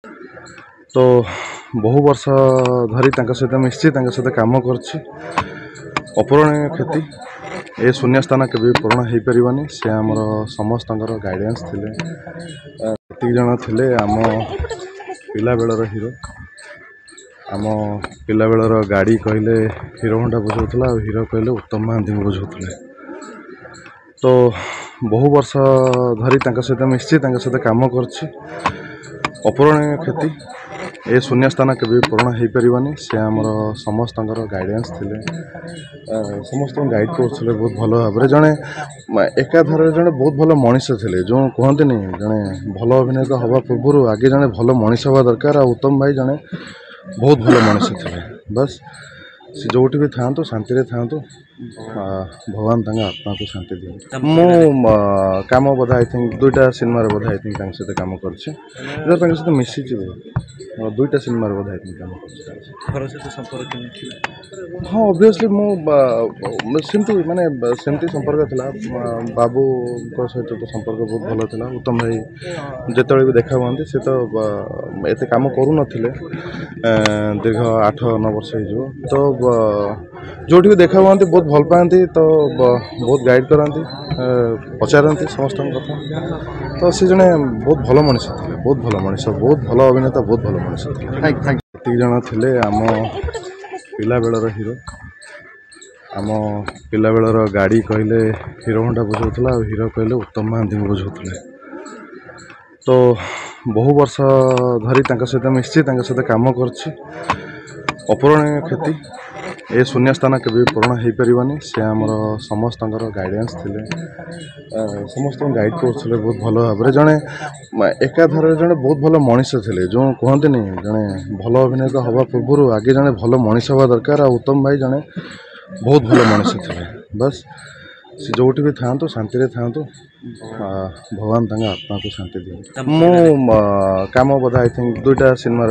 तो बहु वर्ष धरी सहित मिसी सहित काम कर अपूरणीय क्षति ए शून्य स्थान के पूरण हो पारनी से आमर समस्त गाइडेंस थे जन थे आम पिला बेलर हीरो आम पिला बेलर गाड़ी कहले हीरो होंडा बुझाऊला हीरो कहले उत्तम महांती बुझाऊले। तो बहु वर्ष धरी सहित मिसी सहित काम कर अपूरणीय क्षति ए शून्य स्थान के पूरण हो पारनी से आमर समस्त गाइडेंस थे समस्त गाइड कर बहुत भल भाव जड़े एकाधारे जड़े बहुत भल मनीष थे जो कहते जड़े भल अभिनेता हवा पूर्व आगे जड़े भल मनीष हवा दरकार। उत्तम भाई जड़े बहुत भल मनीष थे बस सी जो भी था शांति था भगवान आत्मा को शांति दिखाँ। मु कम बोधा आई थिंक दुईटा सिनेमा बोधा आई थिंक सहित कम कर सहित मिसी दुईटा सिनेमा बोधा आई थिंक कम कर। हाँ ऑब्वियसली मुझे माने सेमती संपर्क था बाबू सहित तो संपर्क बहुत भल था। उत्तम भाई जिते भी देखा हुआ सी तो एत कम करूँ दीर्घ 8-9 वर्ष हो तो जो भी देखा हुआ बहुत भल पाती तो बहुत गाइड कराती पचारती समस्त कथा। तो सी जड़े बहुत भल मनीष थे बहुत भल मनीष बहुत भल अभिनेता बहुत भल मनीष थे जन थे आम पिला बेलर हीरो आम पिला बेलर गाड़ी कहले हीरो होंडा बुझाऊला हीरो कहले उत्तम महांती बुझाऊले। तो बहु वर्ष धरी सहित मिसी सहित काम कर अपूरणीय क्षति ए शून्य स्थान के पूरण हो पारनी से आमर समस्त गाइडेंस थे समस्त गाइड कर बहुत भल भाव जड़े एकाधारे जड़े बहुत भल मनीष थे जो कहते जड़े भल अभिनेता हवा पूर्व आगे जड़े भल मनीष हवा दरकार। उत्तम भाई जड़े बहुत भल मनीष थे बस सी जो भी था शांति था भगवान आत्मा को शांति दिखाँ। मु कम बोधा आई थिंक दुईटा सिनेमा